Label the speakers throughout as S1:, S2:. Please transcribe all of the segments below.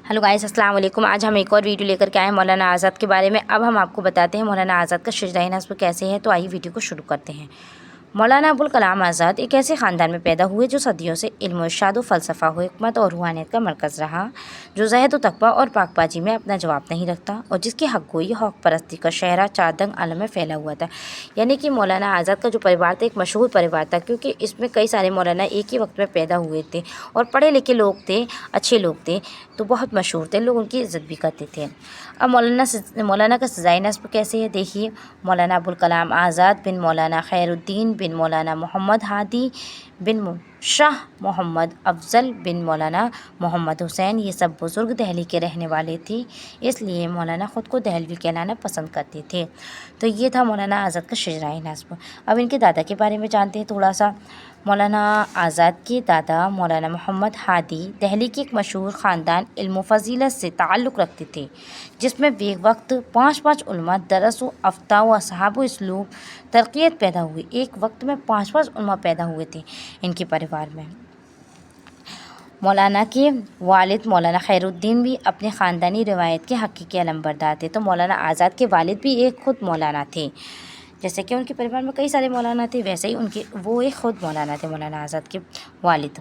S1: Hello guys, अस्सलाम वालेकुम। आज हम एक और वीडियो लेकर के आए हैं मौलाना आज़ाद के बारे में। अब हम आपको बताते हैं मौलाना आज़ाद का शजराए नस्ब कैसे है। तो आइए वीडियो को शुरू करते हैं। मौलाना अबुल कलाम आज़ाद एक ऐसे ख़ानदान में पैदा हुए जो सदियों से इल्म, इरशाद, फ़लसफ़ा, हिकमत और रूहानियत का मरकज़ रहा, जो ज़हद व तक़वा और पाकबाजी में अपना जवाब नहीं रखता और जिसकी हक़ गोई, हक़ परस्ती का शहरा चारदंग आलम में फैला हुआ था। यानी कि मौलाना आज़ाद का जो परिवार था एक मशहूर परिवार था, क्योंकि इसमें कई सारे मौलाना एक ही वक्त में पैदा हुए थे और पढ़े लिखे लोग थे, अच्छे लोग थे, तो बहुत मशहूर थे, लोग उनकी इज़्ज़त भी करते थे। अब मौलाना का सजाए नस्ब कैसे है देखिए। मौलाना अबुल कलाम आज़ाद बिन मौलाना खैरुद्दीन बिन मौलाना मोहम्मद हादी बिन शाह मोहम्मद अफज़ल बिन मौलाना मोहम्मद हुसैन, ये सब बुज़ुर्ग दहली के रहने वाले थे, इसलिए मौलाना ख़ुद को दहलवी कहलाना पसंद करते थे। तो ये था मौलाना आज़ाद का शजराए नस्ब। अब इनके दादा के बारे में जानते हैं थोड़ा सा। मौलाना आज़ाद के दादा मौलाना मोहम्मद हादी दहली के एक मशहूर ख़ानदान इल्म फ़ज़ीलत से ताल्लुक़ रखते थे, जिसमें बेक वक्त 5 उलमा दरस व अफ्ता व असहाब व इसलूब तरक़ियत पैदा हुई। एक वक्त में 5 उलमा पैदा हुए थे इनके परिवार में। मौलाना के वालिद मौलाना खैरुद्दीन भी अपने ख़ानदानी रिवायत के हक़ीक़ी अलमबरदार थे। तो मौलाना आज़ाद के वालिद भी एक ख़ुद मौलाना थे। जैसे कि उनके परिवार में कई सारे मौलाना थे, वैसे ही वो एक ख़ुद मौलाना थे। मौलाना आज़ाद के वालिद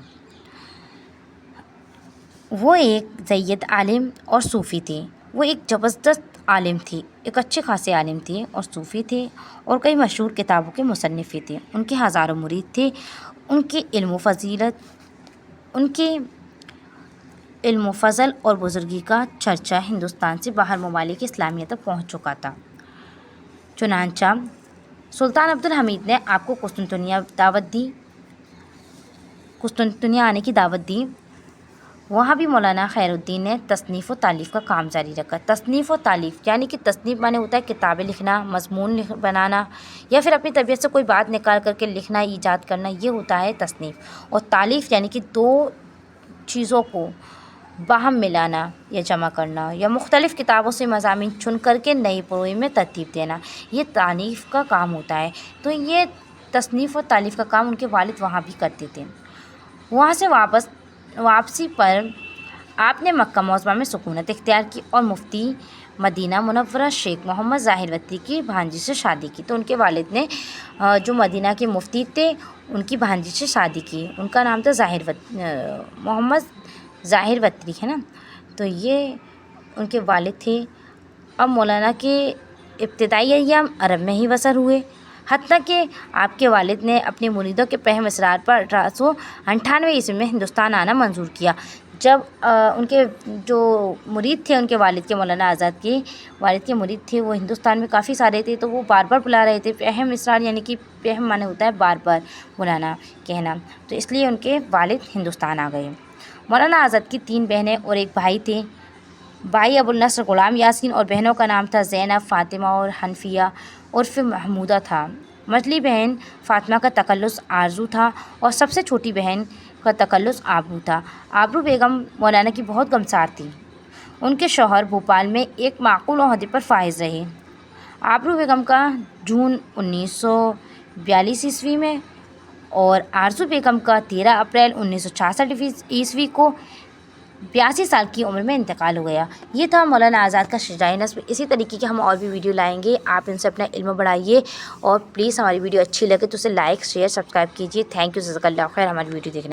S1: वो एक ज़य्यद आलिम और सूफ़ी थे। वो एक ज़बरदस्त आलिम थी, एक अच्छे खासे आलिम थे और सूफ़ी थे और कई मशहूर किताबों के मुसन्निफ़ थे। उनके हज़ारों मुरीद थे। उनके इल्म फ़ज़ल और बुज़ुर्गी का चर्चा हिंदुस्तान से बाहर ममालिक इस्लामिया तक पहुँच चुका था। चुनांचा सुल्तान अब्दुल हमीद ने आपको कुस्तुनतुनिया आने की दावत दी। वहाँ भी मौलाना खैरुद्दीन ने तसनीफ़ व तालीफ़ का काम जारी रखा। तसनीफ़ व तालीफ़ यानी कि तसनीफ़ माने होता है किताबें लिखना, मज़मून बनाना, या फिर अपनी तबीयत से कोई बात निकाल करके लिखना, ईजाद करना, ये होता है तसनीफ़। और तालीफ़ यानी कि दो चीज़ों को बाहम मिलाना या जमा करना, या मुख्तलिफ़ किताबों से मज़ामीन चुन करके नई प्रोई में तरतीब देना, ये तानीफ़ का काम होता है। तो ये तसनीफ़ व तालीफ़ का काम उनके वालिद वहाँ भी करते थे। वहाँ से वापसी पर आपने मक्का मौज़मा में सुकूनत इख्तियार की और मुफ्ती मदीना मुनव्वरा शेख मोहम्मद ज़ाहिर वतरी की भांजी से शादी की। तो उनके वालिद ने जो मदीना के मुफ्ती थे उनकी भांजी से शादी की। उनका नाम था मोहम्मद ज़ाहिर वतरी, है ना। तो ये उनके वालिद थे। अब मौलाना के इब्तिदाई अय्याम अरब में ही बसर हुए, हत्ता कि आपके वालिद ने अपने मुरीदों के पहम इसरार पर 1898 ईस्वी में हिंदुस्तान आना मंजूर किया। जब उनके जो मुरीद थे उनके वालिद के, मौलाना आज़ाद के वालिद के मुरीद थे, वो हिंदुस्तान में काफ़ी सारे थे, तो वो बार बार बुला रहे थे। पहम इसरार यानी कि पहम माने होता है बार बार बुलाना, कहना, तो इसलिए उनके वालिद हिंदुस्तान आ गए। मौलाना आज़ाद की 3 बहनें और एक भाई थे। भाई अबुल नस्र ग़ुलाम यासीन और बहनों का नाम था ज़ैनब, फ़ातिमा और हनफिया उर्फ़ महमूदा था। मझली बहन फ़ातिमा का तकल्लुस आरज़ू था और सबसे छोटी बहन का तकल्लुस आबरू था। आबरू बेगम मौलाना की बहुत गमसार थी। उनके शौहर भोपाल में एक माक़ूल ओहदे पर फ़ाइज़ रहे। आबरू बेगम का जून 1942 ईस्वी में और आरज़ू बेगम का 13 अप्रैल 1966 ईस्वी को 82 साल की उम्र में इंतकाल हो गया। ये था मौलाना आज़ाद का शजराए नस्ब। इसी तरीके के हम और भी वीडियो लाएंगे। आप इनसे अपना इल्म बढ़ाइए और प्लीज़ हमारी वीडियो अच्छी लगे तो उसे लाइक, शेयर, सब्सक्राइब कीजिए। थैंक यू, जज़ाकल्लाह खैर हमारी वीडियो देखने।